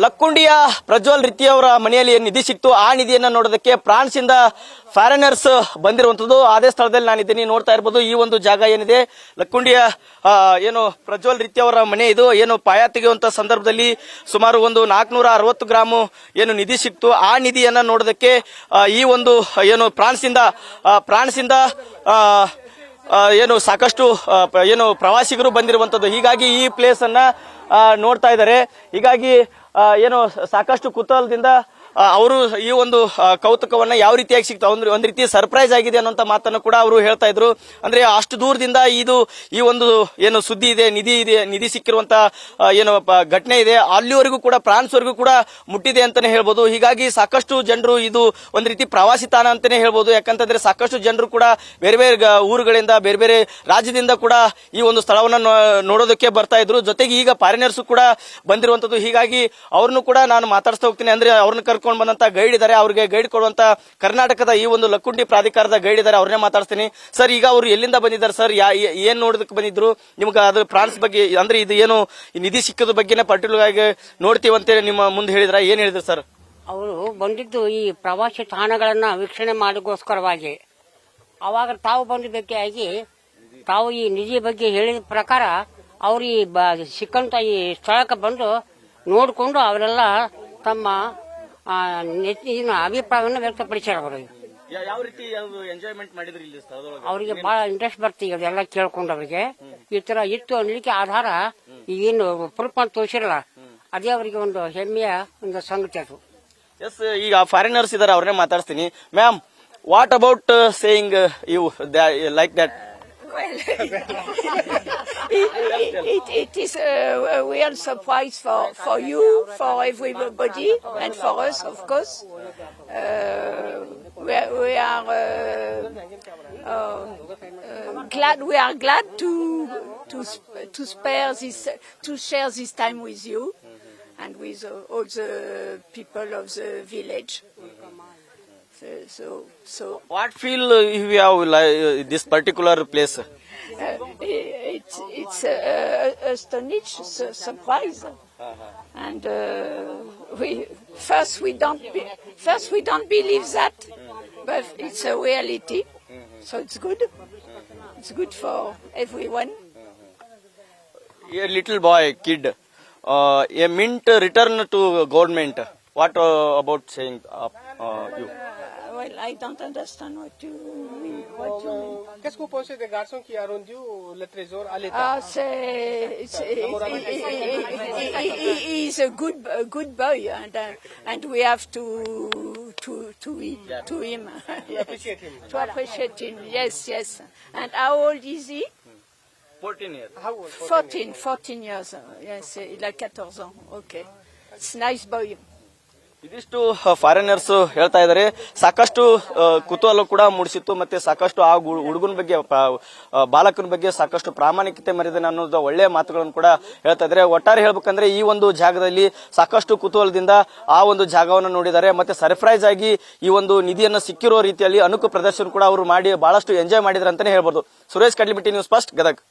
ಲಕ್ಕುಂಡಿಯ ಪ್ರಜ್ವಲ್ ರಿತ್ತಿ ಅವರ ಮನೆಯಲ್ಲಿ ನಿಧಿ ಸಿಕ್ತು. ಆ ನಿಧಿಯನ್ನ ನೋಡೋದಕ್ಕೆ ಫ್ರಾನ್ಸ್ ಇಂದ ಫಾರಿನರ್ಸ್ ಬಂದಿರುವಂತದ್ದು. ಅದೇ ಸ್ಥಳದಲ್ಲಿ ನಾನಿದ್ದೀನಿ, ನೋಡ್ತಾ ಇರ್ಬೋದು. ಈ ಒಂದು ಜಾಗ ಏನಿದೆ ಲಕ್ಕುಂಡಿಯ ಏನು ಪ್ರಜ್ವಲ್ ರಿತ್ತಿ ಅವರ ಮನೆ ಇದು. ಏನು ಪಾಯ ತೆಗೆಯುವಂತ ಸಂದರ್ಭದಲ್ಲಿ ಸುಮಾರು ಒಂದು 460 ಗ್ರಾಮ್ ಏನು ನಿಧಿ ಸಿಕ್ತು. ಆ ನಿಧಿಯನ್ನ ನೋಡೋದಕ್ಕೆ ಈ ಒಂದು ಏನು ಫ್ರಾನ್ಸ್ ಇಂದ ಏನು ಸಾಕಷ್ಟು ಏನು ಪ್ರವಾಸಿಗರು ಬಂದಿರುವಂತದ್ದು. ಹೀಗಾಗಿ ಈ ಪ್ಲೇಸ್ ಅನ್ನ ನೋಡ್ತಾ ಇದ್ದಾರೆ. ಹೀಗಾಗಿ ಏನು ಸಾಕಷ್ಟು ಕುತೂಹಲದಿಂದ ಅವರು ಈ ಒಂದು ಕೌತುಕವನ್ನ ಯಾವ ರೀತಿಯಾಗಿ ಸಿಗ್ತಾ ಒಂದ್ ರೀತಿ ಸರ್ಪ್ರೈಸ್ ಆಗಿದೆ ಅನ್ನೋಂತ ಮಾತನ್ನು ಕೂಡ ಅವರು ಹೇಳ್ತಾ ಇದ್ರು. ಅಂದ್ರೆ ಅಷ್ಟು ದೂರದಿಂದ ಈ ಒಂದು ಏನು ಸುದ್ದಿ ಇದೆ, ನಿಧಿ ಸಿಕ್ಕಿರುವಂತ ಏನು ಘಟನೆ ಇದೆ, ಅಲ್ಲಿವರೆಗೂ ಕೂಡ ಫ್ರಾನ್ಸ್ ವರೆಗೂ ಕೂಡ ಮುಟ್ಟಿದೆ ಅಂತಾನೆ ಹೇಳ್ಬೋದು. ಹೀಗಾಗಿ ಸಾಕಷ್ಟು ಜನರು ಇದು ಒಂದ್ ರೀತಿ ಪ್ರವಾಸಿ ತಾಣ ಅಂತಾನೆ ಹೇಳ್ಬೋದು. ಯಾಕಂತಂದ್ರೆ ಸಾಕಷ್ಟು ಜನರು ಕೂಡ ಬೇರೆ ಬೇರೆ ಊರುಗಳಿಂದ ಬೇರೆ ಬೇರೆ ರಾಜ್ಯದಿಂದ ಕೂಡ ಈ ಒಂದು ಸ್ಥಳವನ್ನ ನೋಡೋದಕ್ಕೆ ಬರ್ತಾ ಇದ್ರು. ಜೊತೆಗೆ ಈಗ ಫಾರಿನರ್ಸ್ ಕೂಡ ಬಂದಿರುವಂತದ್ದು. ಹೀಗಾಗಿ ಅವ್ರನ್ನು ಕೂಡ ನಾನು ಮಾತಾಡ್ತಾ ಹೋಗ್ತೀನಿ. ಅಂದ್ರೆ ಅವ್ರನ್ನ ಕರ್ಕೊಂಡು ಬಂದಂತ ಗೈಡ್ ಇದಾರೆ, ಅವ್ರಿಗೆ ಗೈಡ್ ಕೊಡುವಂತ ಕರ್ನಾಟಕದ ಈ ಒಂದು ಲಕ್ಕುಂಡಿ ಪ್ರಾಧಿಕಾರದ ಗೈಡ್ ಇದಾರೆ, ಅವ್ರನ್ನೇ ಮಾತಾಡ್ತೀನಿ. ಸರ್, ಈಗ ಅವರು ಎಲ್ಲಿಂದ ಬಂದಿದ್ದಾರೆ ಸರ್? ಏನ್ ನೋಡೋದಕ್ಕೆ ಬಂದಿದ್ರು? ನಿಮ್ಗೆ ಅದು ಫ್ರಾನ್ಸ್ ಬಗ್ಗೆ ಅಂದ್ರೆ ಇದು ಏನು ನಿಧಿ ಸಿಕ್ಕದ ಬಗ್ಗೆನೇ ಪರ್ಟಿಕ್ಯುಲರ್ ಆಗಿ ನೋಡ್ತೀವಿ ಅಂತೇಳಿ ನಿಮ್ಮ ಮುಂದೆ ಹೇಳಿದ್ರ, ಏನ್ ಹೇಳಿದ್ರು ಸರ್? ಅವರು ಬಂದಿದ್ದು ಈ ಪ್ರವಾಸಿ ತಾಣಗಳನ್ನ ವೀಕ್ಷಣೆ ಮಾಡೋಕ್ಕೋಸ್ಕರವಾಗಿ. ಅವಾಗ ತಾವು ಬಂದಿದ್ದಕ್ಕಾಗಿ ತಾವು ಈ ನಿಧಿ ಬಗ್ಗೆ ಹೇಳಿದ ಪ್ರಕಾರ ಅವರು ಈ ಸಿಕ್ಕಂತ ಈ ಸ್ಥಳಕ್ಕೆ ಬಂದು ನೋಡಿಕೊಂಡು ಅವರೆಲ್ಲ ತಮ್ಮ ಅಭಿಪ್ರಾಯವನ್ನು ವ್ಯಕ್ತಪಡಿಸ್ಯಾರ. ಅವರು ಯಾವ ರೀತಿ ಎಂಜಾಯ್ಮೆಂಟ್ ಮಾಡಿದ್ರಿ ಇಲ್ಲಿ ಸ್ಥಳದೊಳಗೆ? ಅವರಿಗೆ ಬಹಳ ಇಂಟ್ರೆಸ್ಟ್ ಬರ್ತೀವಿ ಅದೆಲ್ಲ ಕೇಳ್ಕೊಂಡು. ಅವರಿಗೆ ಈ ತರ ಇತ್ತು ಅನ್ಲಿಕ್ಕೆ ಆಧಾರ ಏನು ಪ್ರೂಫ್ ಅಂತ ತೋರಿಸಿರಲ್ಲ, ಅದೇ ಅವರಿಗೆ ಒಂದು ಹೆಮ್ಮೆಯ ಒಂದು ಸಂಗತಿ ಅದು. ಎಸ್, ಈಗ ಫಾರಿನರ್ಸ್ ಇದಾರೆ, ಅವ್ರನ್ನೇ ಮಾತಾಡ್ತೀನಿ. Ma'am, what about saying you like that? Well, it is a real surprise for you, for everybody, and for us, of course. We are glad. We are glad to share this time with you and with all the people of the village. So what feel you have this particular place? It's astonished, surprise, and we don't believe that, but it's a reality. So it's good. It's good for everyone. A little boy, kid, a mint return to government. What about saying you? Well, I don't understand what you mean. Qu'est-ce que vous pensez des garçons qui ont rendu le trésor à l'État? He's a good boy, and we have to him. Appreciate him. To appreciate him. Yes. And how old is he? 14 years. How old? 14 years. Yes, il a 14 ans. Okay. It's nice boy. ಇದಿಷ್ಟು foreigners ಹೇಳ್ತಾ ಇದ್ದಾರೆ. ಸಾಕಷ್ಟು ಕುತೂಹಲ ಕೂಡ ಮೂಡಿಸಿತ್ತು. ಮತ್ತೆ ಸಾಕಷ್ಟು ಆ ಹುಡುಗನ ಬಗ್ಗೆ, ಬಾಲಕನ ಬಗ್ಗೆ ಸಾಕಷ್ಟು ಪ್ರಾಮಾಣಿಕತೆ ಮೆರೆದಿದೆ ಅನ್ನೋದು ಒಳ್ಳೆಯ ಮಾತುಗಳನ್ನು ಕೂಡ ಹೇಳ್ತಾ ಇದ್ದಾರೆ. ಒಟ್ಟಾರೆ ಹೇಳ್ಬೇಕಂದ್ರೆ ಈ ಒಂದು ಜಾಗದಲ್ಲಿ ಸಾಕಷ್ಟು ಕುತೂಹಲದಿಂದ ಆ ಒಂದು ಜಾಗವನ್ನು ನೋಡಿದ್ದಾರೆ. ಮತ್ತೆ ಸರ್ಪ್ರೈಸ್ ಆಗಿ ಈ ಒಂದು ನಿಧಿಯನ್ನು ಸಿಕ್ಕಿರೋ ರೀತಿಯಲ್ಲಿ ಅನುಕು ಪ್ರದರ್ಶನ ಕೂಡ ಅವರು ಮಾಡಿ ಬಹಳಷ್ಟು ಎಂಜಾಯ್ ಮಾಡಿದ್ರು ಅಂತಾನೆ ಹೇಳ್ಬೋದು. Suresh Kadlimatti, news first, Gadag.